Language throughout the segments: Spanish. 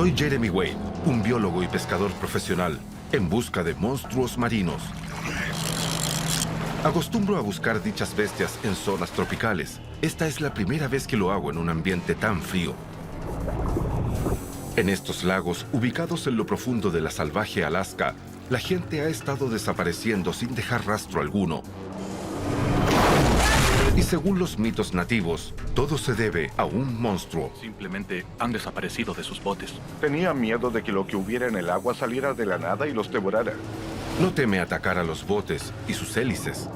Soy Jeremy Wade, un biólogo y pescador profesional, en busca de monstruos marinos. Acostumbro a buscar dichas bestias en zonas tropicales. Esta es la primera vez que lo hago en un ambiente tan frío. En estos lagos, ubicados en lo profundo de la salvaje Alaska, la gente ha estado desapareciendo sin dejar rastro alguno. Y según los mitos nativos, todo se debe a un monstruo. Simplemente han desaparecido de sus botes. Tenía miedo de que lo que hubiera en el agua saliera de la nada y los devorara. No teme atacar a los botes y sus hélices.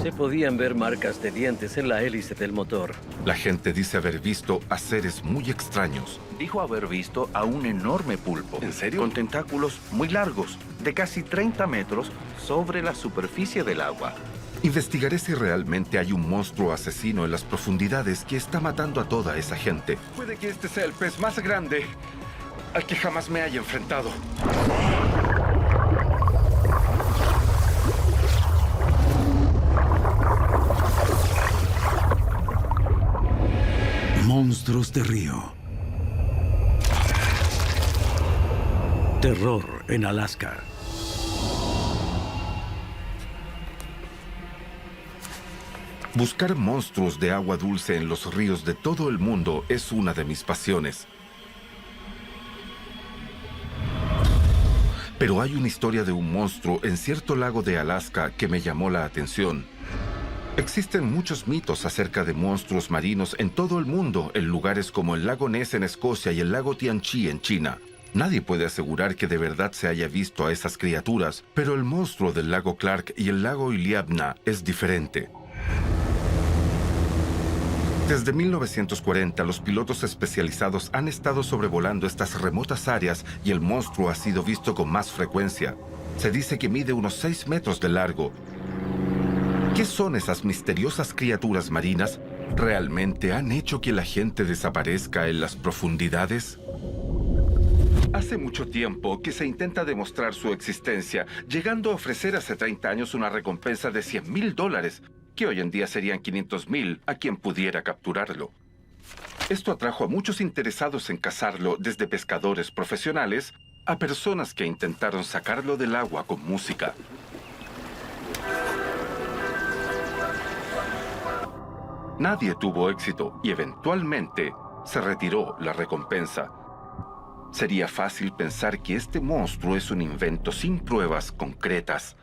Se podían ver marcas de dientes en la hélice del motor. La gente dice haber visto a seres muy extraños. Dijo haber visto a un enorme pulpo. ¿En serio? Con tentáculos muy largos, de casi 30 metros, sobre la superficie del agua. Investigaré si realmente hay un monstruo asesino en las profundidades que está matando a toda esa gente. Puede que este sea el pez más grande al que jamás me haya enfrentado. Monstruos de río. Terror en Alaska. Buscar monstruos de agua dulce en los ríos de todo el mundo es una de mis pasiones. Pero hay una historia de un monstruo en cierto lago de Alaska que me llamó la atención. Existen muchos mitos acerca de monstruos marinos en todo el mundo, en lugares como el lago Ness en Escocia y el lago Tianchi en China. Nadie puede asegurar que de verdad se haya visto a esas criaturas, pero el monstruo del lago Clark y el lago Iliamna es diferente. Desde 1940, los pilotos especializados han estado sobrevolando estas remotas áreas y el monstruo ha sido visto con más frecuencia. Se dice que mide unos 6 metros de largo. ¿Qué son esas misteriosas criaturas marinas? ¿Realmente han hecho que la gente desaparezca en las profundidades? Hace mucho tiempo que se intenta demostrar su existencia, llegando a ofrecer hace 30 años una recompensa de $100,000, que hoy en día serían $500,000 a quien pudiera capturarlo. Esto atrajo a muchos interesados en cazarlo, desde pescadores profesionales a personas que intentaron sacarlo del agua con música. Nadie tuvo éxito y eventualmente se retiró la recompensa. Sería fácil pensar que este monstruo es un invento sin pruebas concretas.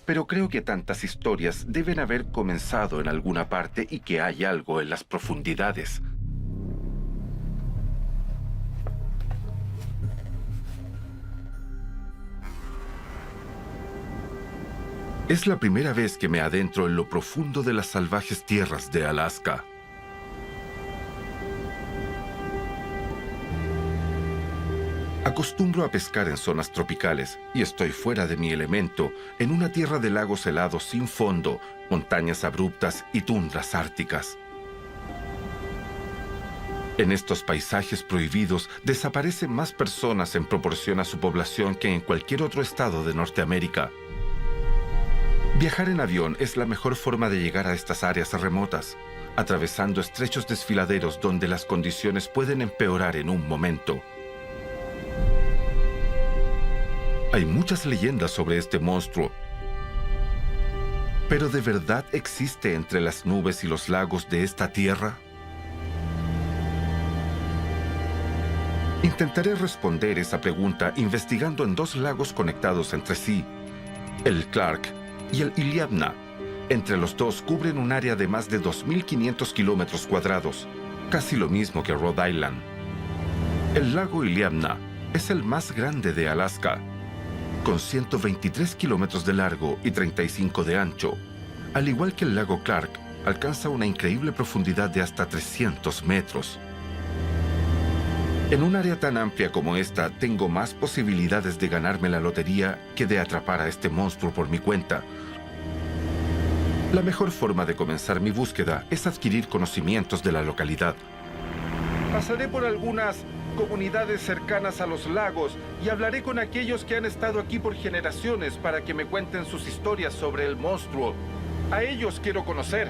Pero creo que tantas historias deben haber comenzado en alguna parte y que hay algo en las profundidades. Es la primera vez que me adentro en lo profundo de las salvajes tierras de Alaska. Acostumbro a pescar en zonas tropicales y estoy fuera de mi elemento, en una tierra de lagos helados sin fondo, montañas abruptas y tundras árticas. En estos paisajes prohibidos desaparecen más personas en proporción a su población que en cualquier otro estado de Norteamérica. Viajar en avión es la mejor forma de llegar a estas áreas remotas, atravesando estrechos desfiladeros donde las condiciones pueden empeorar en un momento. Hay muchas leyendas sobre este monstruo, pero ¿de verdad existe entre las nubes y los lagos de esta tierra? Intentaré responder esa pregunta investigando en 2 lagos conectados entre sí, el Clark y el Iliamna. Entre los dos cubren un área de más de 2.500 kilómetros cuadrados, casi lo mismo que Rhode Island. El lago Iliamna es el más grande de Alaska, con 123 kilómetros de largo y 35 de ancho. Al igual que el lago Clark, alcanza una increíble profundidad de hasta 300 metros. En un área tan amplia como esta, tengo más posibilidades de ganarme la lotería que de atrapar a este monstruo por mi cuenta. La mejor forma de comenzar mi búsqueda es adquirir conocimientos de la localidad. Pasaré por algunas comunidades cercanas a los lagos y hablaré con aquellos que han estado aquí por generaciones para que me cuenten sus historias sobre el monstruo. A ellos quiero conocer.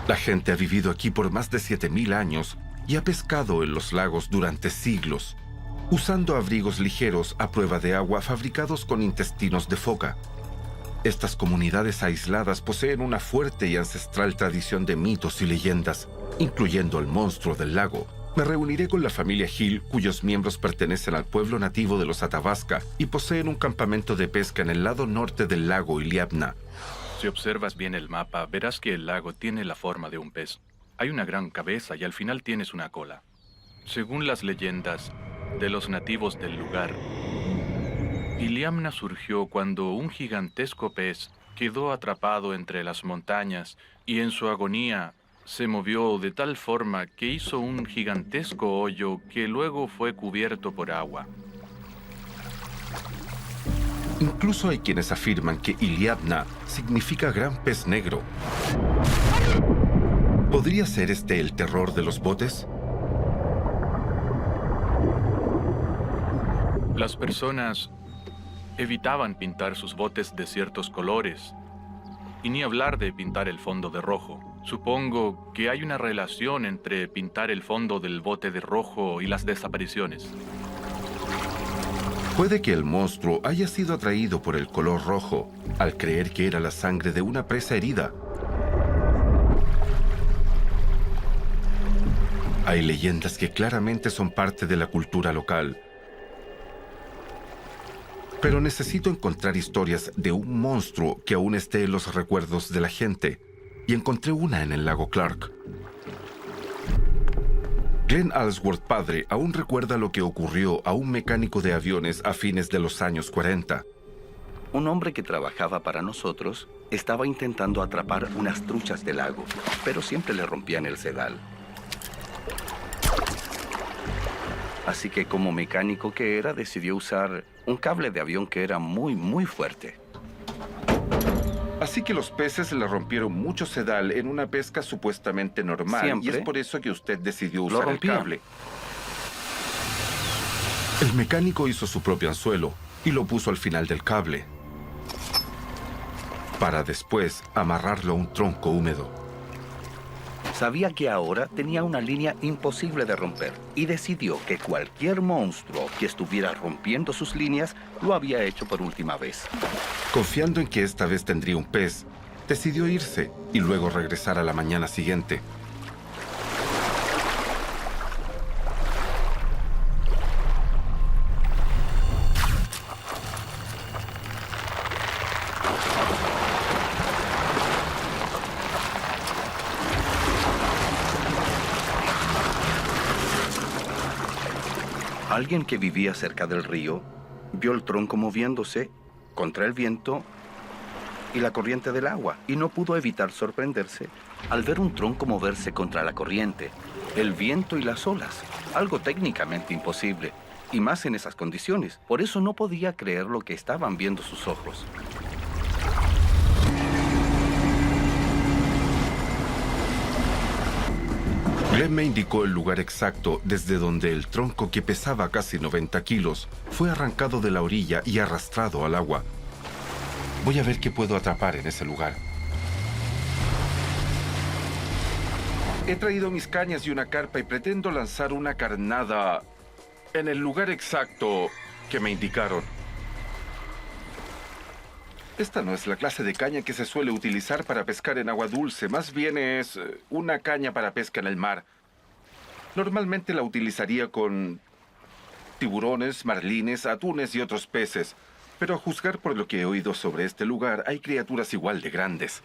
La gente ha vivido aquí por más de 7000 años y ha pescado en los lagos durante siglos, usando abrigos ligeros a prueba de agua fabricados con intestinos de foca. Estas comunidades aisladas poseen una fuerte y ancestral tradición de mitos y leyendas, incluyendo el monstruo del lago. Me reuniré con la familia Hill, cuyos miembros pertenecen al pueblo nativo de los Athabasca y poseen un campamento de pesca en el lado norte del lago Iliamna. Si observas bien el mapa, verás que el lago tiene la forma de un pez. Hay una gran cabeza y al final tienes una cola. Según las leyendas de los nativos del lugar, Iliamna surgió cuando un gigantesco pez quedó atrapado entre las montañas y en su agonía se movió de tal forma que hizo un gigantesco hoyo que luego fue cubierto por agua. Incluso hay quienes afirman que Iliamna significa gran pez negro. ¿Podría ser este el terror de los botes? Las personas evitaban pintar sus botes de ciertos colores, y ni hablar de pintar el fondo de rojo. Supongo que hay una relación entre pintar el fondo del bote de rojo y las desapariciones. Puede que el monstruo haya sido atraído por el color rojo, al creer que era la sangre de una presa herida. Hay leyendas que claramente son parte de la cultura local. Pero necesito encontrar historias de un monstruo que aún esté en los recuerdos de la gente. Y encontré una en el lago Clark. Glenn Allsworth padre aún recuerda lo que ocurrió a un mecánico de aviones a fines de los años 40. Un hombre que trabajaba para nosotros estaba intentando atrapar unas truchas del lago, pero siempre le rompían el sedal. Así que como mecánico que era, decidió usar un cable de avión que era muy fuerte. Así que los peces le rompieron mucho sedal en una pesca supuestamente normal. Siempre. Y es por eso que usted decidió Lo usar el rompía. cable. El mecánico hizo su propio anzuelo y lo puso al final del cable, para después amarrarlo a un tronco húmedo. Sabía que ahora tenía una línea imposible de romper y decidió que cualquier monstruo que estuviera rompiendo sus líneas lo había hecho por última vez. Confiando en que esta vez tendría un pez, decidió irse y luego regresar a la mañana siguiente. Alguien que vivía cerca del río vio el tronco moviéndose contra el viento y la corriente del agua y no pudo evitar sorprenderse al ver un tronco moverse contra la corriente, el viento y las olas, algo técnicamente imposible, y más en esas condiciones. Por eso no podía creer lo que estaban viendo sus ojos. Glenn me indicó el lugar exacto desde donde el tronco, que pesaba casi 90 kilos, fue arrancado de la orilla y arrastrado al agua. Voy a ver qué puedo atrapar en ese lugar. He traído mis cañas y una carpa y pretendo lanzar una carnada en el lugar exacto que me indicaron. Esta no es la clase de caña que se suele utilizar para pescar en agua dulce, más bien es una caña para pesca en el mar. Normalmente la utilizaría con tiburones, marlines, atunes y otros peces, pero a juzgar por lo que he oído sobre este lugar, hay criaturas igual de grandes.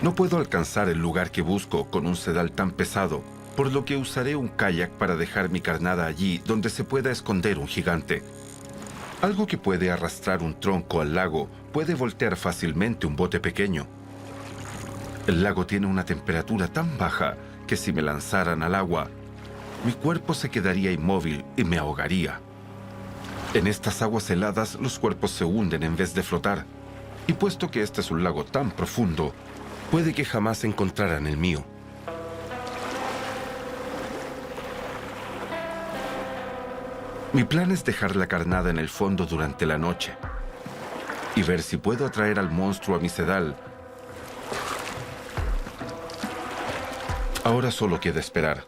No puedo alcanzar el lugar que busco con un sedal tan pesado, por lo que usaré un kayak para dejar mi carnada allí donde se pueda esconder un gigante. Algo que puede arrastrar un tronco al lago puede voltear fácilmente un bote pequeño. El lago tiene una temperatura tan baja que si me lanzaran al agua, mi cuerpo se quedaría inmóvil y me ahogaría. En estas aguas heladas los cuerpos se hunden en vez de flotar, y puesto que este es un lago tan profundo, puede que jamás encontraran el mío. Mi plan es dejar la carnada en el fondo durante la noche y ver si puedo atraer al monstruo a mi sedal. Ahora solo queda esperar.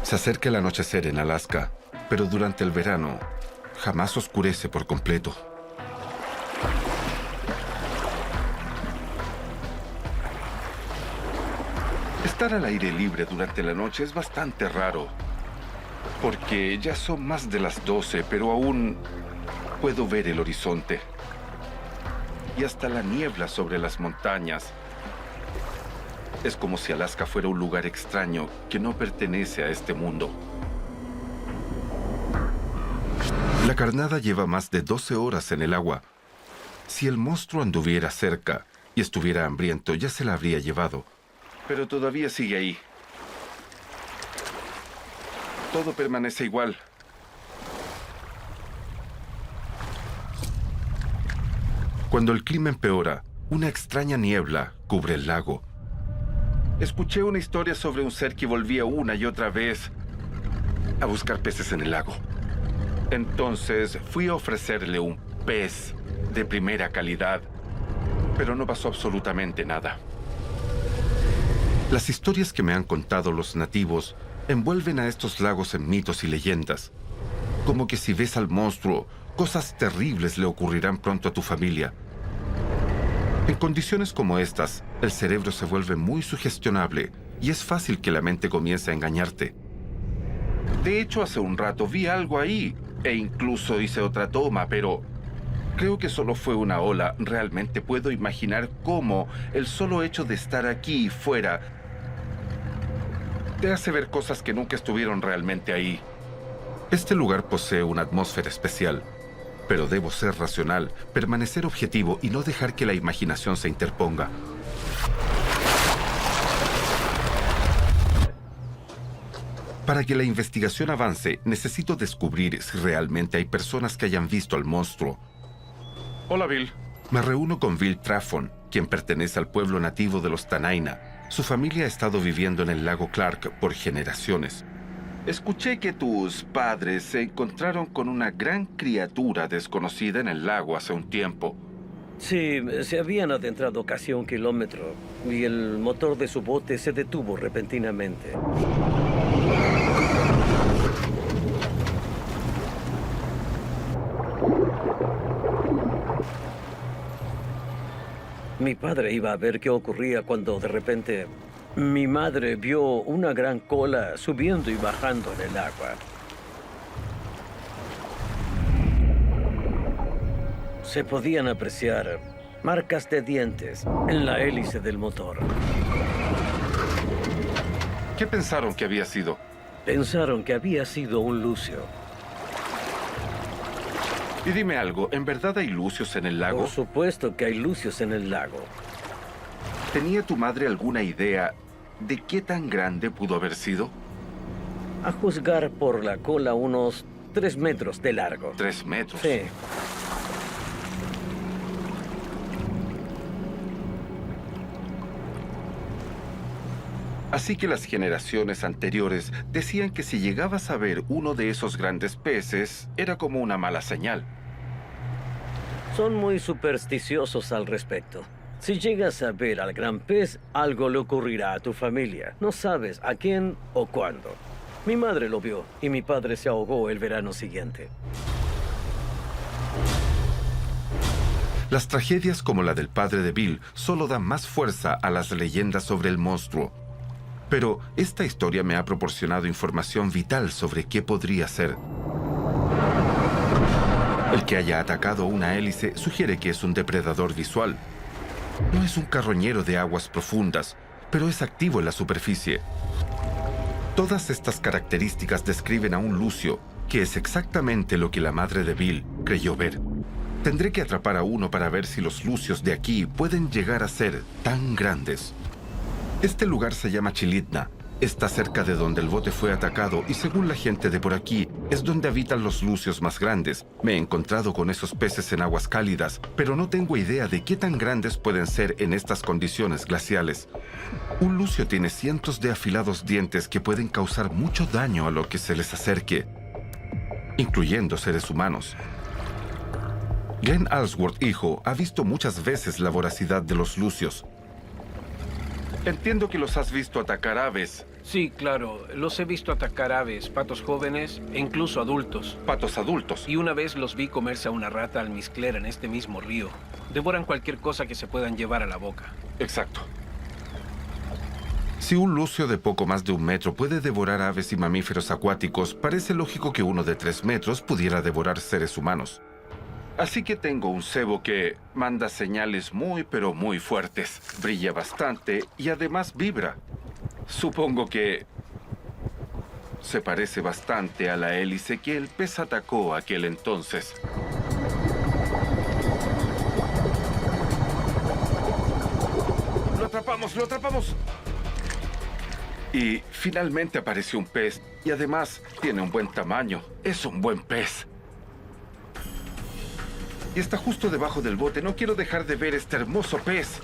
Se acerca el anochecer en Alaska, pero durante el verano jamás oscurece por completo. Estar al aire libre durante la noche es bastante raro, porque ya son más de las 12, pero aún puedo ver el horizonte y hasta la niebla sobre las montañas. Es como si Alaska fuera un lugar extraño que no pertenece a este mundo. La carnada lleva más de 12 horas en el agua. Si el monstruo anduviera cerca y estuviera hambriento, ya se la habría llevado. Pero todavía sigue ahí. Todo permanece igual. Cuando el clima empeora, una extraña niebla cubre el lago. Escuché una historia sobre un ser que volvía una y otra vez a buscar peces en el lago. Entonces fui a ofrecerle un pez de primera calidad, pero no pasó absolutamente nada. Las historias que me han contado los nativos envuelven a estos lagos en mitos y leyendas, como que si ves al monstruo, cosas terribles le ocurrirán pronto a tu familia. En condiciones como estas, el cerebro se vuelve muy sugestionable y es fácil que la mente comience a engañarte. De hecho, hace un rato vi algo ahí e incluso hice otra toma, pero creo que solo fue una ola. Realmente puedo imaginar cómo el solo hecho de estar aquí fuera te hace ver cosas que nunca estuvieron realmente ahí. Este lugar posee una atmósfera especial. Pero debo ser racional, permanecer objetivo y no dejar que la imaginación se interponga. Para que la investigación avance, necesito descubrir si realmente hay personas que hayan visto al monstruo. Hola, Bill. Me reúno con Bill Traffon, quien pertenece al pueblo nativo de los Tanaina. Su familia ha estado viviendo en el lago Clark por generaciones. Escuché que tus padres se encontraron con una gran criatura desconocida en el lago hace un tiempo. Sí, se habían adentrado casi 1 kilómetro y el motor de su bote se detuvo repentinamente. Mi padre iba a ver qué ocurría cuando de repente mi madre vio una gran cola subiendo y bajando en el agua. Se podían apreciar marcas de dientes en la hélice del motor. ¿Qué pensaron que había sido? Pensaron que había sido un lucio. Y dime algo, ¿en verdad hay lucios en el lago? Por supuesto que hay lucios en el lago. ¿Tenía tu madre alguna idea de qué tan grande pudo haber sido? A juzgar por la cola, unos 3 metros de largo. 3 metros. Sí. Así que las generaciones anteriores decían que si llegabas a ver uno de esos grandes peces, era como una mala señal. Son muy supersticiosos al respecto. Si llegas a ver al gran pez, algo le ocurrirá a tu familia. No sabes a quién o cuándo. Mi madre lo vio y mi padre se ahogó el verano siguiente. Las tragedias como la del padre de Bill solo dan más fuerza a las leyendas sobre el monstruo. Pero esta historia me ha proporcionado información vital sobre qué podría ser. El que haya atacado una hélice sugiere que es un depredador visual. No es un carroñero de aguas profundas, pero es activo en la superficie. Todas estas características describen a un lucio, que es exactamente lo que la madre de Bill creyó ver. Tendré que atrapar a uno para ver si los lucios de aquí pueden llegar a ser tan grandes. Este lugar se llama Chilitna, Está cerca de donde el bote fue atacado y según la gente de por aquí, es donde habitan los lucios más grandes. Me he encontrado con esos peces en aguas cálidas, pero no tengo idea de qué tan grandes pueden ser en estas condiciones glaciales. Un lucio tiene cientos de afilados dientes que pueden causar mucho daño a lo que se les acerque, incluyendo seres humanos. Glenn Alsworth, hijo, ha visto muchas veces la voracidad de los lucios. Entiendo que los has visto atacar aves. Sí, claro. Los he visto atacar aves, patos jóvenes e incluso adultos. Patos adultos. Y una vez los vi comerse a una rata almizclera en este mismo río. Devoran cualquier cosa que se puedan llevar a la boca. Exacto. Si un lucio de poco más de 1 metro puede devorar aves y mamíferos acuáticos, parece lógico que uno de 3 metros pudiera devorar seres humanos. Así que tengo un cebo que manda señales muy pero muy fuertes, brilla bastante y además vibra. Supongo que se parece bastante a la hélice que el pez atacó aquel entonces. ¡Lo atrapamos! ¡Lo atrapamos! Y finalmente apareció un pez y además tiene un buen tamaño. Es un buen pez. Y está justo debajo del bote. No quiero dejar de ver este hermoso pez.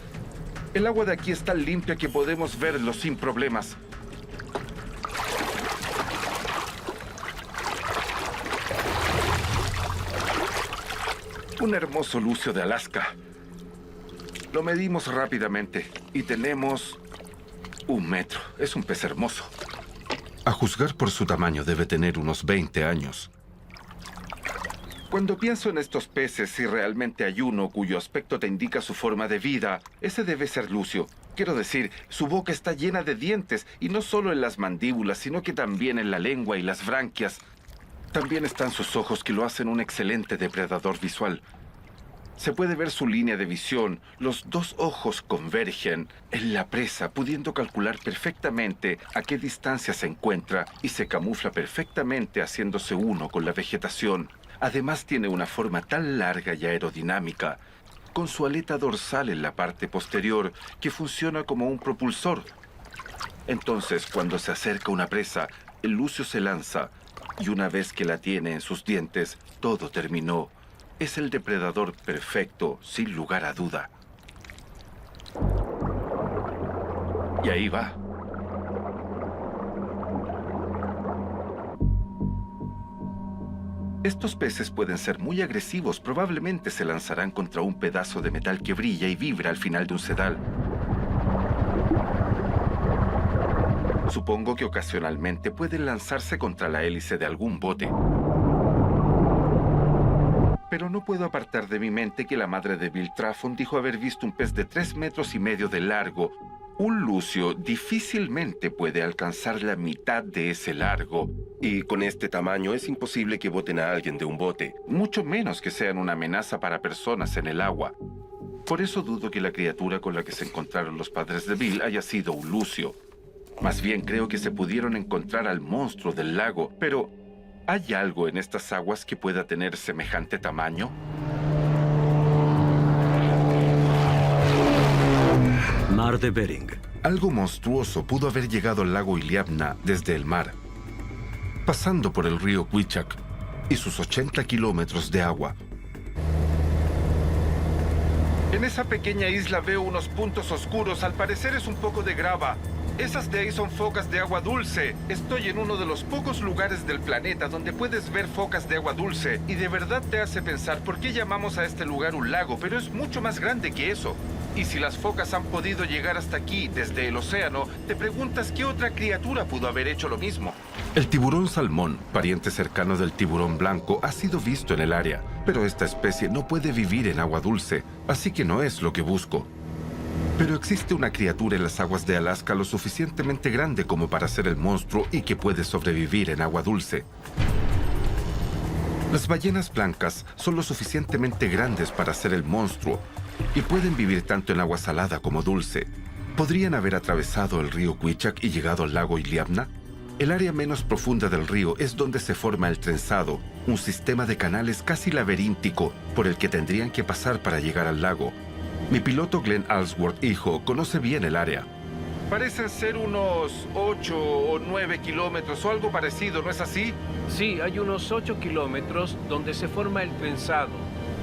El agua de aquí es tan limpia que podemos verlo sin problemas. Un hermoso lucio de Alaska. Lo medimos rápidamente y tenemos 1 metro. Es un pez hermoso. A juzgar por su tamaño debe tener unos 20 años. Cuando pienso en estos peces, si realmente hay uno cuyo aspecto te indica su forma de vida, ese debe ser lucio. Quiero decir, su boca está llena de dientes, y no solo en las mandíbulas, sino que también en la lengua y las branquias. También están sus ojos, que lo hacen un excelente depredador visual. Se puede ver su línea de visión. Los 2 ojos convergen en la presa, pudiendo calcular perfectamente a qué distancia se encuentra, y se camufla perfectamente haciéndose uno con la vegetación. Además tiene una forma tan larga y aerodinámica, con su aleta dorsal en la parte posterior, que funciona como un propulsor. Entonces, cuando se acerca una presa, el lucio se lanza, y una vez que la tiene en sus dientes, todo terminó. Es el depredador perfecto, sin lugar a duda. Y ahí va. Estos peces pueden ser muy agresivos. Probablemente se lanzarán contra un pedazo de metal que brilla y vibra al final de un sedal. Supongo que ocasionalmente pueden lanzarse contra la hélice de algún bote. Pero no puedo apartar de mi mente que la madre de Bill Traffon dijo haber visto un pez de 3,5 metros de largo. Un lucio difícilmente puede alcanzar la mitad de ese largo. Y con este tamaño es imposible que boten a alguien de un bote. Mucho menos que sean una amenaza para personas en el agua. Por eso dudo que la criatura con la que se encontraron los padres de Bill haya sido un lucio. Más bien creo que se pudieron encontrar al monstruo del lago. Pero, ¿hay algo en estas aguas que pueda tener semejante tamaño? Mar de Bering. Algo monstruoso pudo haber llegado al lago Iliamna desde el mar, pasando por el río Quichak y sus 80 kilómetros de agua. En esa pequeña isla veo unos puntos oscuros. Al parecer es un poco de grava. Esas de ahí son focas de agua dulce. Estoy en uno de los pocos lugares del planeta donde puedes ver focas de agua dulce. Y de verdad te hace pensar por qué llamamos a este lugar un lago, pero es mucho más grande que eso. Y si las focas han podido llegar hasta aquí desde el océano, te preguntas qué otra criatura pudo haber hecho lo mismo. El tiburón salmón, pariente cercano del tiburón blanco, ha sido visto en el área. Pero esta especie no puede vivir en agua dulce, así que no es lo que busco. Pero existe una criatura en las aguas de Alaska lo suficientemente grande como para ser el monstruo y que puede sobrevivir en agua dulce. Las ballenas blancas son lo suficientemente grandes para ser el monstruo y pueden vivir tanto en agua salada como dulce. ¿Podrían haber atravesado el río Quichak y llegado al lago Iliamna? El área menos profunda del río es donde se forma el trenzado, un sistema de canales casi laberíntico por el que tendrían que pasar para llegar al lago. Mi piloto Glenn Alsworth, hijo, conoce bien el área. Parecen ser unos 8 o 9 kilómetros o algo parecido, ¿no es así? Sí, hay unos 8 kilómetros donde se forma el trenzado.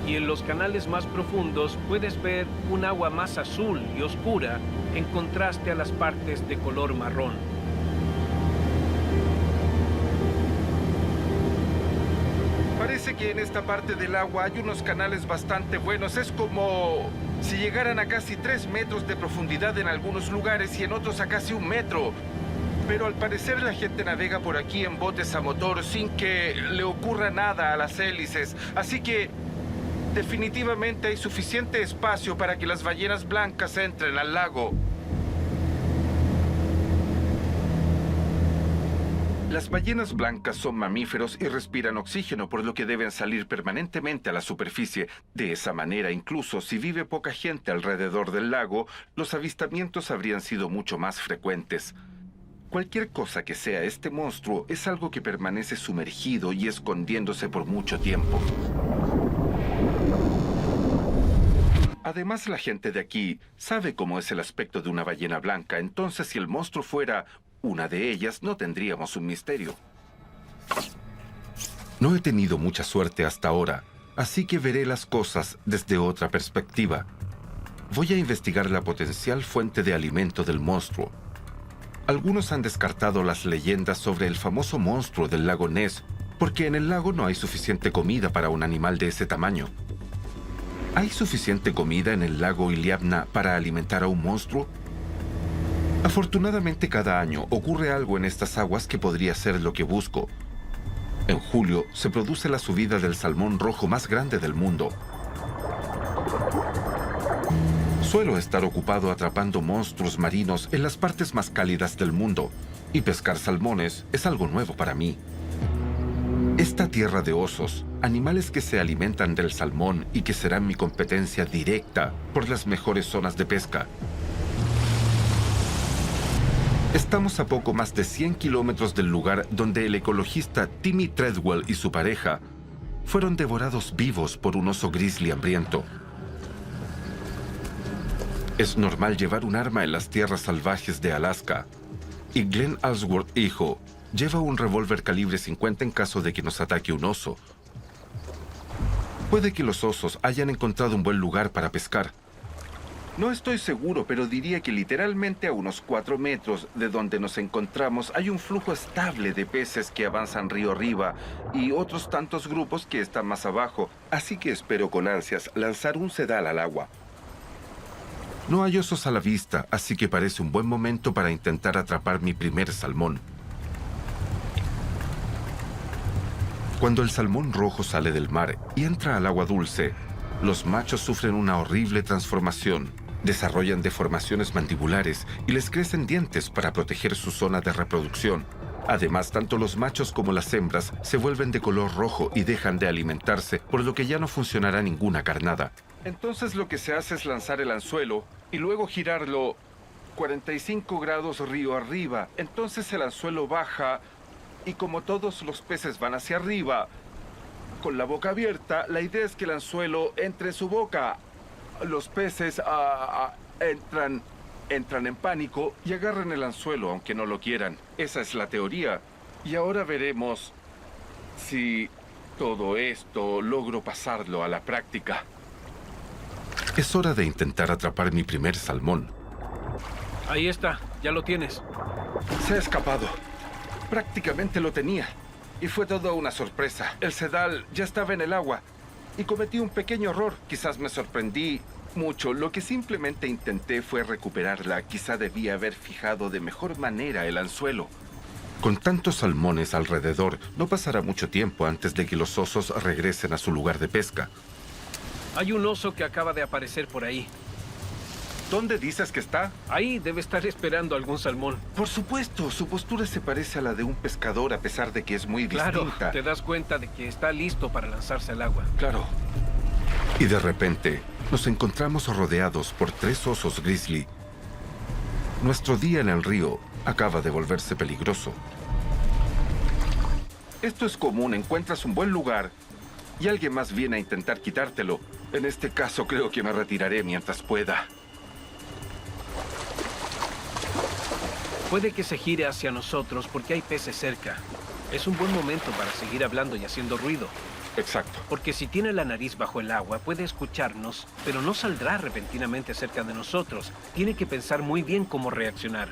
Y en los canales más profundos puedes ver un agua más azul y oscura en contraste a las partes de color marrón. Parece que en esta parte del agua hay unos canales bastante buenos. Es como si llegaran a casi 3 metros de profundidad en algunos lugares y en otros a casi 1 metro. Pero al parecer la gente navega por aquí en botes a motor sin que le ocurra nada a las hélices. Así que definitivamente hay suficiente espacio para que las ballenas blancas entren al lago. Las ballenas blancas son mamíferos y respiran oxígeno, por lo que deben salir permanentemente a la superficie. De esa manera, incluso si vive poca gente alrededor del lago, los avistamientos habrían sido mucho más frecuentes. Cualquier cosa que sea este monstruo es algo que permanece sumergido y escondiéndose por mucho tiempo. Además, la gente de aquí sabe cómo es el aspecto de una ballena blanca, entonces si el monstruo fuera una de ellas, no tendríamos un misterio. No he tenido mucha suerte hasta ahora, así que veré las cosas desde otra perspectiva. Voy a investigar la potencial fuente de alimento del monstruo. Algunos han descartado las leyendas sobre el famoso monstruo del lago Ness, porque en el lago no hay suficiente comida para un animal de ese tamaño. ¿Hay suficiente comida en el lago Iliamna para alimentar a un monstruo? Afortunadamente, cada año ocurre algo en estas aguas que podría ser lo que busco. En julio se produce la subida del salmón rojo más grande del mundo. Suelo estar ocupado atrapando monstruos marinos en las partes más cálidas del mundo, y pescar salmones es algo nuevo para mí. Esta tierra de osos, animales que se alimentan del salmón y que serán mi competencia directa por las mejores zonas de pesca. Estamos a poco más de 100 kilómetros del lugar donde el ecologista Timmy Treadwell y su pareja fueron devorados vivos por un oso grizzly hambriento. Es normal llevar un arma en las tierras salvajes de Alaska, y Glenn Ellsworth, hijo, lleva un revólver calibre 50 en caso de que nos ataque un oso. Puede que los osos hayan encontrado un buen lugar para pescar. No estoy seguro, pero diría que literalmente a unos 4 metros de donde nos encontramos hay un flujo estable de peces que avanzan río arriba y otros tantos grupos que están más abajo, así que espero con ansias lanzar un sedal al agua. No hay osos a la vista, así que parece un buen momento para intentar atrapar mi primer salmón. Cuando el salmón rojo sale del mar y entra al agua dulce, los machos sufren una horrible transformación. Desarrollan deformaciones mandibulares y les crecen dientes para proteger su zona de reproducción. Además, tanto los machos como las hembras se vuelven de color rojo y dejan de alimentarse, por lo que ya no funcionará ninguna carnada. Entonces lo que se hace es lanzar el anzuelo y luego girarlo 45 grados río arriba. Entonces el anzuelo baja y como todos los peces van hacia arriba, con la boca abierta, la idea es que el anzuelo entre en su boca. Los peces entran en pánico y agarran el anzuelo, aunque no lo quieran. Esa es la teoría. Y ahora veremos si todo esto logro pasarlo a la práctica. Es hora de intentar atrapar mi primer salmón. Ahí está, ya lo tienes. Se ha escapado. Prácticamente lo tenía. Y fue toda una sorpresa. El sedal ya estaba en el agua. Y cometí un pequeño error. Quizás me sorprendí mucho. Lo que simplemente intenté fue recuperarla. Quizá debía haber fijado de mejor manera el anzuelo. Con tantos salmones alrededor, no pasará mucho tiempo antes de que los osos regresen a su lugar de pesca. Hay un oso que acaba de aparecer por ahí. ¿Dónde dices que está? Ahí debe estar esperando algún salmón. Por supuesto, su postura se parece a la de un pescador a pesar de que es muy Claro, distinta. te das cuenta de que está listo para lanzarse al agua. Claro. Y de repente, nos encontramos rodeados por 3 osos grizzly. Nuestro día en el río acaba de volverse peligroso. Esto es común, encuentras un buen lugar y alguien más viene a intentar quitártelo. En este caso creo que me retiraré mientras pueda. Puede que se gire hacia nosotros porque hay peces cerca. Es un buen momento para seguir hablando y haciendo ruido. Exacto. Porque si tiene la nariz bajo el agua, puede escucharnos, pero no saldrá repentinamente cerca de nosotros. Tiene que pensar muy bien cómo reaccionar.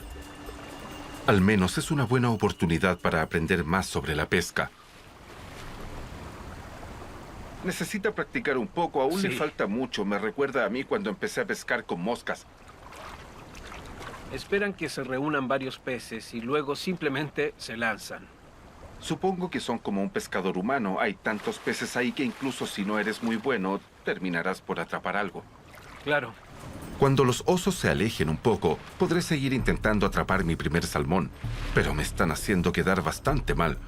Al menos es una buena oportunidad para aprender más sobre la pesca. Necesita practicar un poco, aún Sí. le falta mucho. Me recuerda a mí cuando empecé a pescar con moscas. Esperan que se reúnan varios peces y luego simplemente se lanzan. Supongo que son como un pescador humano. Hay tantos peces ahí que incluso si no eres muy bueno, terminarás por atrapar algo. Claro. Cuando los osos se alejen un poco, podré seguir intentando atrapar mi primer salmón. Pero me están haciendo quedar bastante mal.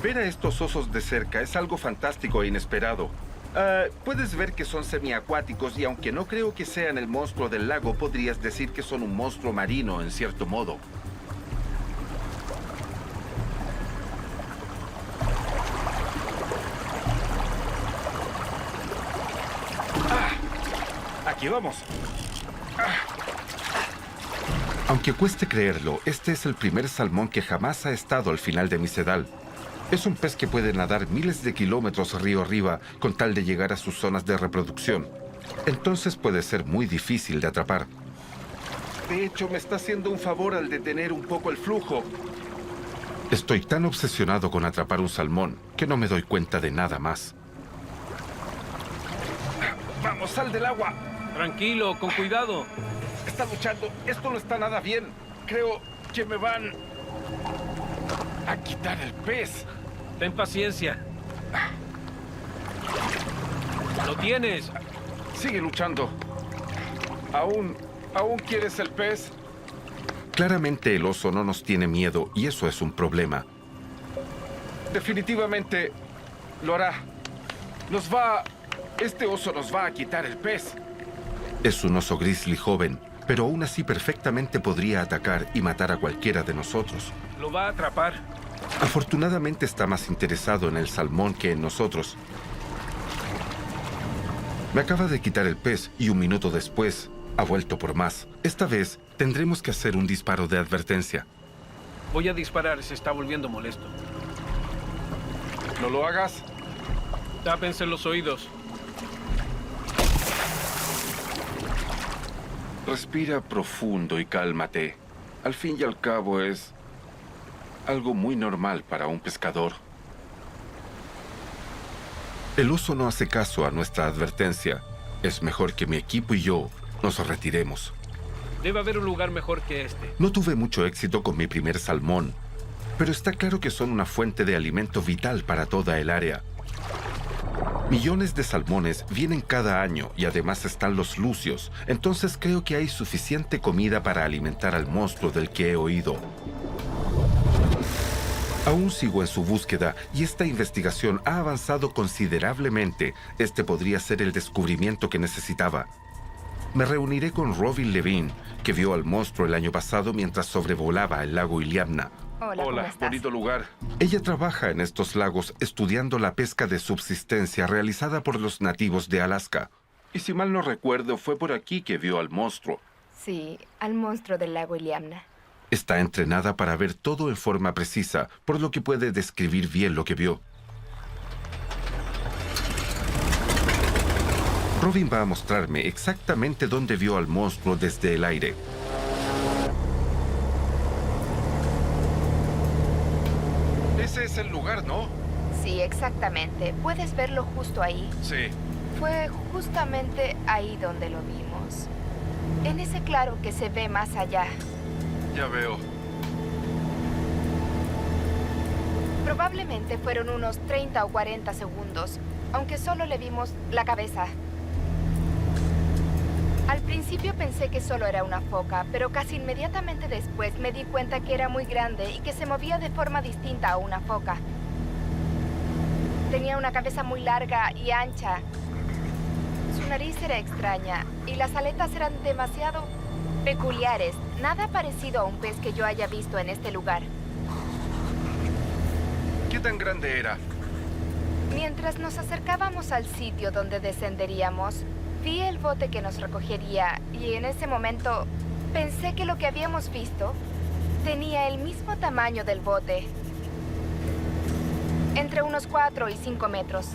Ver a estos osos de cerca es algo fantástico e inesperado. Puedes ver que son semiacuáticos y aunque no creo que sean el monstruo del lago, podrías decir que son un monstruo marino en cierto modo. Aquí vamos. Aunque cueste creerlo, este es el primer salmón que jamás ha estado al final de mi sedal. Es un pez que puede nadar miles de kilómetros río arriba con tal de llegar a sus zonas de reproducción. Entonces puede ser muy difícil de atrapar. De hecho, me está haciendo un favor al detener un poco el flujo. Estoy tan obsesionado con atrapar un salmón que no me doy cuenta de nada más. ¡Vamos, sal del agua! Tranquilo, con cuidado. Está luchando. Esto no está nada bien. Creo que me van a quitar el pez. Ten paciencia. ¡Lo tienes! Sigue luchando. ¿Aún quieres el pez? Claramente el oso no nos tiene miedo y eso es un problema. Definitivamente lo hará. Este oso nos va a quitar el pez. Es un oso grizzly joven, pero aún así perfectamente podría atacar y matar a cualquiera de nosotros. Lo va a atrapar. Afortunadamente está más interesado en el salmón que en nosotros. Me acaba de quitar el pez y un minuto después ha vuelto por más. Esta vez tendremos que hacer un disparo de advertencia. Voy a disparar, se está volviendo molesto. ¿No lo hagas? Tápense los oídos. Respira profundo y cálmate. Al fin y al cabo es algo muy normal para un pescador. El oso no hace caso a nuestra advertencia. Es mejor que mi equipo y yo nos retiremos. Debe haber un lugar mejor que este. No tuve mucho éxito con mi primer salmón, pero está claro que son una fuente de alimento vital para toda el área. Millones de salmones vienen cada año y además están los lucios, entonces creo que hay suficiente comida para alimentar al monstruo del que he oído. Aún sigo en su búsqueda y esta investigación ha avanzado considerablemente. Este podría ser el descubrimiento que necesitaba. Me reuniré con Robin Levine, que vio al monstruo el año pasado mientras sobrevolaba el lago Iliamna. Hola, ¿cómo estás? Bonito lugar. Ella trabaja en estos lagos estudiando la pesca de subsistencia realizada por los nativos de Alaska. Y si mal no recuerdo, fue por aquí que vio al monstruo. Sí, al monstruo del lago Iliamna. Está entrenada para ver todo en forma precisa, por lo que puede describir bien lo que vio. Robin va a mostrarme exactamente dónde vio al monstruo desde el aire. Ese es el lugar, ¿no? Sí, exactamente. ¿Puedes verlo justo ahí? Sí. Fue justamente ahí donde lo vimos. En ese claro que se ve más allá. Ya veo. Probablemente fueron unos 30 o 40 segundos, aunque solo le vimos la cabeza. Al principio pensé que solo era una foca, pero casi inmediatamente después me di cuenta que era muy grande y que se movía de forma distinta a una foca. Tenía una cabeza muy larga y ancha. Su nariz era extraña y las aletas eran demasiado peculiares. Nada parecido a un pez que yo haya visto en este lugar. ¿Qué tan grande era? Mientras nos acercábamos al sitio donde descenderíamos, vi el bote que nos recogería y en ese momento pensé que lo que habíamos visto tenía el mismo tamaño del bote, entre unos 4 y 5 metros.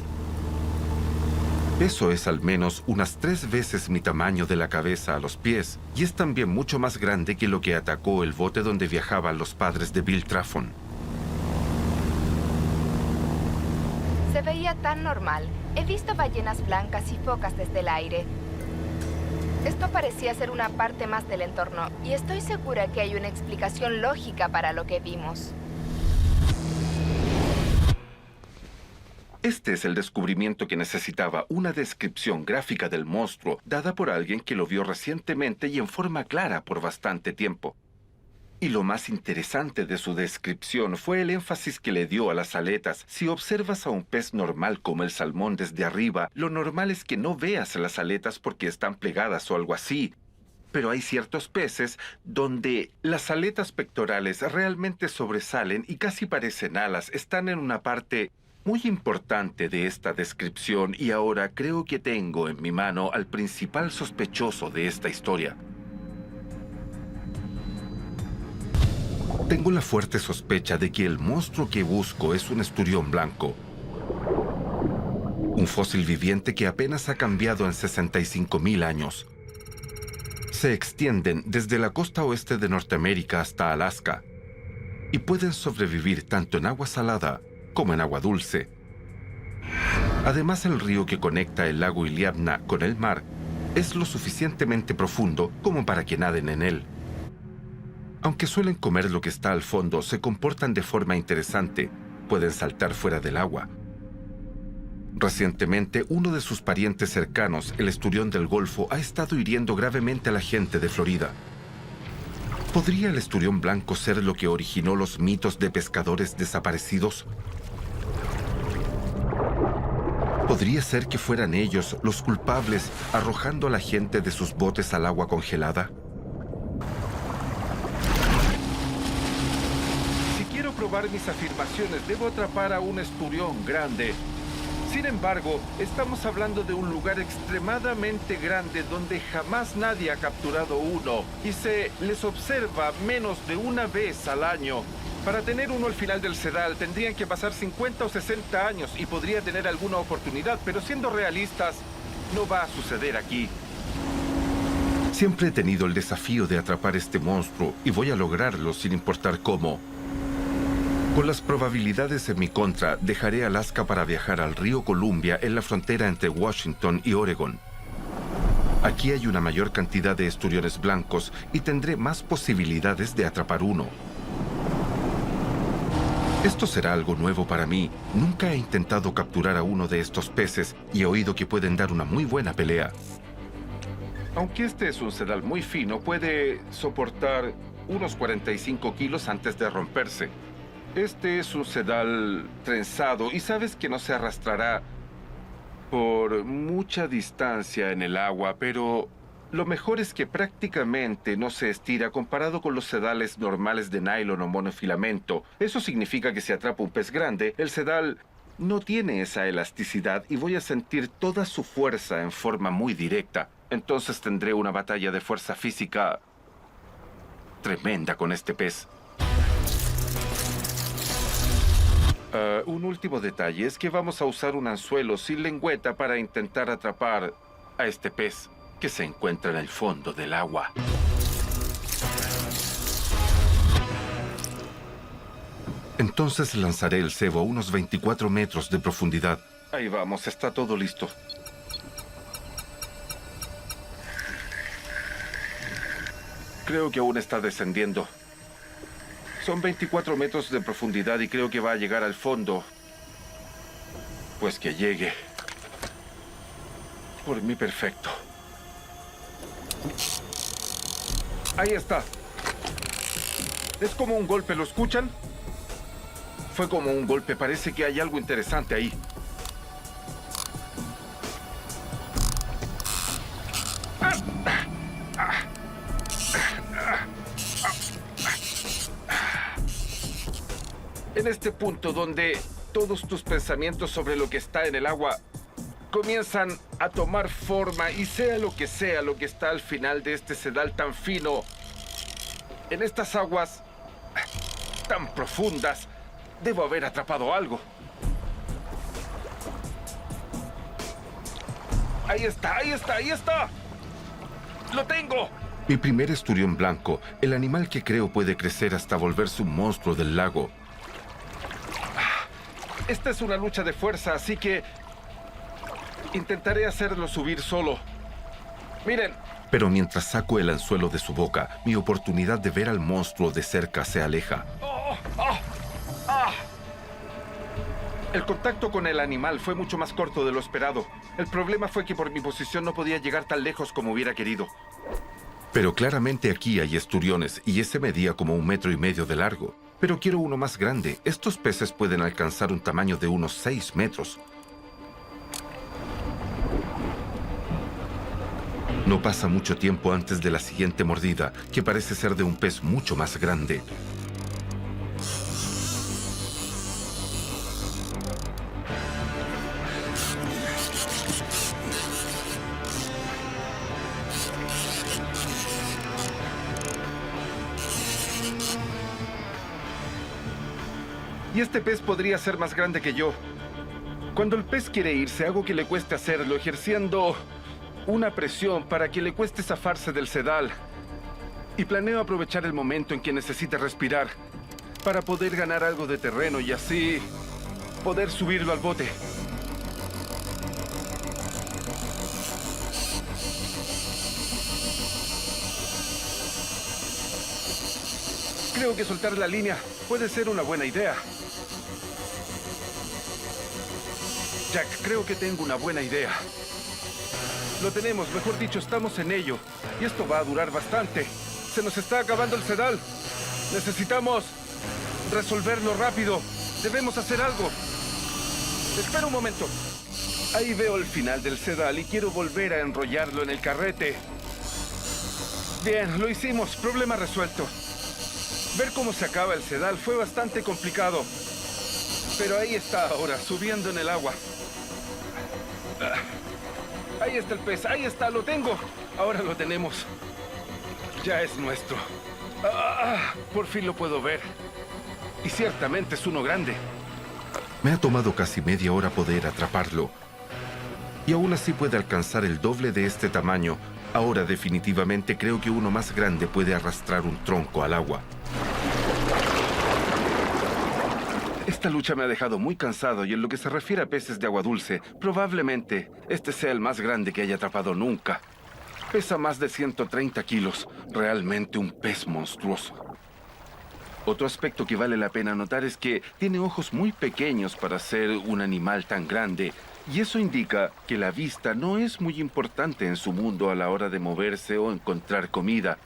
Eso es al menos unas 3 veces mi tamaño de la cabeza a los pies, y es también mucho más grande que lo que atacó el bote donde viajaban los padres de Bill Traffon. Se veía tan normal. He visto ballenas blancas y focas desde el aire. Esto parecía ser una parte más del entorno, y estoy segura que hay una explicación lógica para lo que vimos. Este es el descubrimiento que necesitaba, una descripción gráfica del monstruo, dada por alguien que lo vio recientemente y en forma clara por bastante tiempo. Y lo más interesante de su descripción fue el énfasis que le dio a las aletas. Si observas a un pez normal como el salmón desde arriba, lo normal es que no veas las aletas porque están plegadas o algo así. Pero hay ciertos peces donde las aletas pectorales realmente sobresalen y casi parecen alas. Están en una parte muy importante de esta descripción y ahora creo que tengo en mi mano al principal sospechoso de esta historia. Tengo la fuerte sospecha de que el monstruo que busco es un esturión blanco. Un fósil viviente que apenas ha cambiado en 65.000 años. Se extienden desde la costa oeste de Norteamérica hasta Alaska y pueden sobrevivir tanto en agua salada como en agua dulce. Además, el río que conecta el lago Iliamna con el mar es lo suficientemente profundo como para que naden en él. Aunque suelen comer lo que está al fondo, se comportan de forma interesante. Pueden saltar fuera del agua. Recientemente, uno de sus parientes cercanos, el esturión del Golfo, ha estado hiriendo gravemente a la gente de Florida. ¿Podría el esturión blanco ser lo que originó los mitos de pescadores desaparecidos? ¿Podría ser que fueran ellos los culpables arrojando a la gente de sus botes al agua congelada? Si quiero probar mis afirmaciones, debo atrapar a un esturión grande. Sin embargo, estamos hablando de un lugar extremadamente grande donde jamás nadie ha capturado uno y se les observa menos de una vez al año. Para tener uno al final del sedal tendrían que pasar 50 o 60 años y podría tener alguna oportunidad, pero siendo realistas, no va a suceder aquí. Siempre he tenido el desafío de atrapar este monstruo y voy a lograrlo sin importar cómo. Con las probabilidades en mi contra, dejaré Alaska para viajar al río Columbia en la frontera entre Washington y Oregon. Aquí hay una mayor cantidad de esturiones blancos y tendré más posibilidades de atrapar uno. Esto será algo nuevo para mí. Nunca he intentado capturar a uno de estos peces y he oído que pueden dar una muy buena pelea. Aunque este es un sedal muy fino, puede soportar unos 45 kilos antes de romperse. Este es un sedal trenzado y sabes que no se arrastrará por mucha distancia en el agua, pero lo mejor es que prácticamente no se estira comparado con los sedales normales de nylon o monofilamento. Eso significa que si atrapa un pez grande, el sedal no tiene esa elasticidad y voy a sentir toda su fuerza en forma muy directa. Entonces tendré una batalla de fuerza física tremenda con este pez. Un último detalle es que vamos a usar un anzuelo sin lengüeta para intentar atrapar a este pez que se encuentra en el fondo del agua. Entonces lanzaré el cebo a unos 24 metros de profundidad. Ahí vamos, está todo listo. Creo que aún está descendiendo. Son 24 metros de profundidad y creo que va a llegar al fondo. Pues que llegue. Por mí, perfecto. Ahí está. Es como un golpe, ¿lo escuchan? Fue como un golpe, parece que hay algo interesante ahí. En este punto donde todos tus pensamientos sobre lo que está en el agua comienzan a tomar forma, y sea lo que está al final de este sedal tan fino, en estas aguas tan profundas, debo haber atrapado algo. Ahí está, ahí está, ahí está. ¡Lo tengo! Mi primer esturión blanco, el animal que creo puede crecer hasta volverse un monstruo del lago. Esta es una lucha de fuerza, así que intentaré hacerlo subir solo. Miren. Pero mientras saco el anzuelo de su boca, mi oportunidad de ver al monstruo de cerca se aleja. El contacto con el animal fue mucho más corto de lo esperado. El problema fue que por mi posición no podía llegar tan lejos como hubiera querido. Pero claramente aquí hay esturiones, y ese medía como 1,5 metros de largo. Pero quiero uno más grande. Estos peces pueden alcanzar un tamaño de unos 6 metros. No pasa mucho tiempo antes de la siguiente mordida, que parece ser de un pez mucho más grande. Y este pez podría ser más grande que yo. Cuando el pez quiere irse, hago que le cueste hacerlo, ejerciendo una presión para que le cueste zafarse del sedal. Y planeo aprovechar el momento en que necesite respirar para poder ganar algo de terreno y así poder subirlo al bote. Creo que soltar la línea puede ser una buena idea. Jack, creo que tengo una buena idea. Lo tenemos, mejor dicho, estamos en ello. Y esto va a durar bastante. Se nos está acabando el sedal. Necesitamos resolverlo rápido. Debemos hacer algo. Espera un momento. Ahí veo el final del sedal y quiero volver a enrollarlo en el carrete. Bien, lo hicimos. Problema resuelto. Ver cómo se acaba el sedal fue bastante complicado. Pero ahí está ahora, subiendo en el agua. Ahí está el pez, ahí está, lo tengo. Ahora lo tenemos. Ya es nuestro. Por fin lo puedo ver. Y ciertamente es uno grande. Me ha tomado casi media hora poder atraparlo. Y aún así puede alcanzar el doble de este tamaño. Ahora definitivamente creo que uno más grande puede arrastrar un tronco al agua. Esta lucha me ha dejado muy cansado y en lo que se refiere a peces de agua dulce, probablemente este sea el más grande que haya atrapado nunca. Pesa más de 130 kilos, realmente un pez monstruoso. Otro aspecto que vale la pena notar es que tiene ojos muy pequeños para ser un animal tan grande, y eso indica que la vista no es muy importante en su mundo a la hora de moverse o encontrar comida.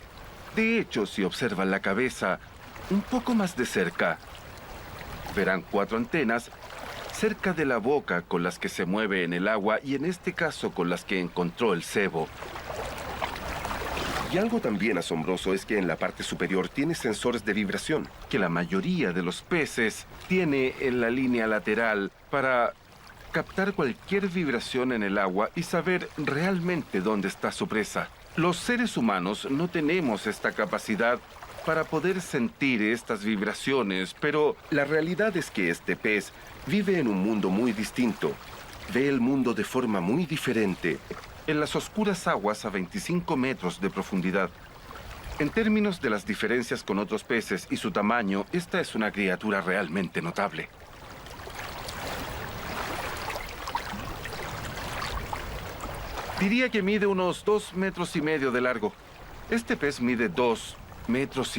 De hecho, si observan la cabeza un poco más de cerca, verán 4 antenas cerca de la boca con las que se mueve en el agua y en este caso con las que encontró el cebo. Y algo también asombroso es que en la parte superior tiene sensores de vibración, Que la mayoría de los peces tiene en la línea lateral para captar cualquier vibración en el agua y saber realmente dónde está su presa. Los seres humanos no tenemos esta capacidad para poder sentir estas vibraciones, pero la realidad es que este pez vive en un mundo muy distinto. Ve el mundo de forma muy diferente. en las oscuras aguas a 25 metros de profundidad. En términos de las diferencias con otros peces y su tamaño, esta es una criatura realmente notable. Diría que mide unos 2,5 metros de largo. Este pez mide 2,5 metros.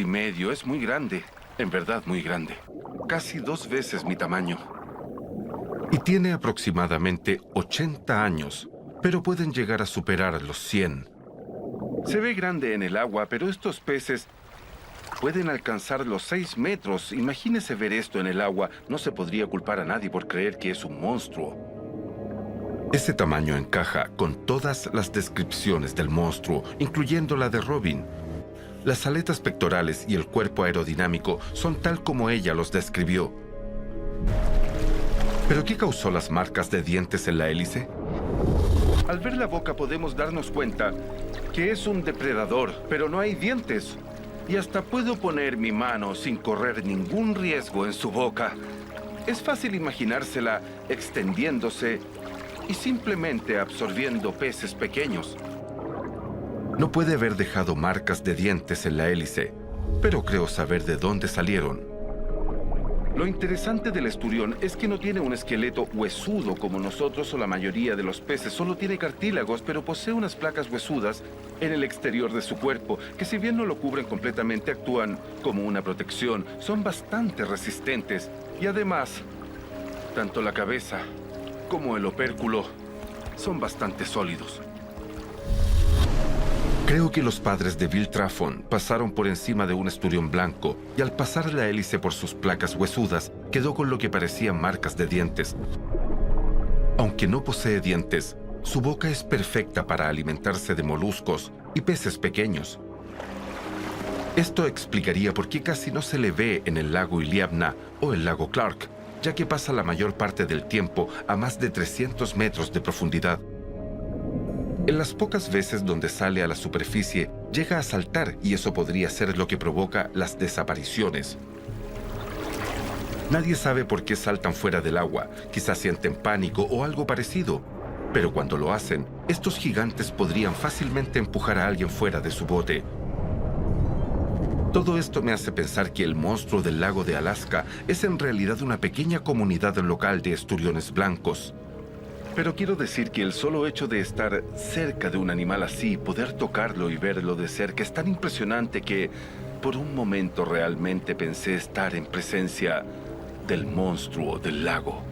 Es muy grande. En verdad, muy grande. Casi 2 veces mi tamaño. Y tiene aproximadamente 80 años, pero pueden llegar a superar los 100. Se ve grande en el agua, pero estos peces pueden alcanzar los 6 metros. Imagínese ver esto en el agua. No se podría culpar a nadie por creer que es un monstruo. Ese tamaño encaja con todas las descripciones del monstruo, incluyendo la de Robin. Las aletas pectorales y el cuerpo aerodinámico son tal como ella los describió. ¿Pero qué causó las marcas de dientes en la hélice? Al ver la boca podemos darnos cuenta que es un depredador, pero no hay dientes. Y hasta puedo poner mi mano sin correr ningún riesgo en su boca. Es fácil imaginársela extendiéndose y simplemente absorbiendo peces pequeños. No puede haber dejado marcas de dientes en la hélice, pero creo saber de dónde salieron. Lo interesante del esturión es que no tiene un esqueleto huesudo como nosotros o la mayoría de los peces. Solo tiene cartílagos, pero posee unas placas huesudas en el exterior de su cuerpo, que si bien no lo cubren completamente, actúan como una protección. Son bastante resistentes y además, tanto la cabeza como el opérculo son bastante sólidos. Creo que los padres de Bill Traffon pasaron por encima de un esturión blanco y al pasar la hélice por sus placas huesudas, quedó con lo que parecían marcas de dientes. Aunque no posee dientes, su boca es perfecta para alimentarse de moluscos y peces pequeños. Esto explicaría por qué casi no se le ve en el lago Iliamna o el lago Clark, ya que pasa la mayor parte del tiempo a más de 300 metros de profundidad. En las pocas veces donde sale a la superficie, llega a saltar y eso podría ser lo que provoca las desapariciones. Nadie sabe por qué saltan fuera del agua, quizás sienten pánico o algo parecido. Pero cuando lo hacen, estos gigantes podrían fácilmente empujar a alguien fuera de su bote. Todo esto me hace pensar que el monstruo del lago de Alaska es en realidad una pequeña comunidad local de esturiones blancos. Pero quiero decir que el solo hecho de estar cerca de un animal así, poder tocarlo y verlo de cerca es tan impresionante que por un momento realmente pensé estar en presencia del monstruo del lago.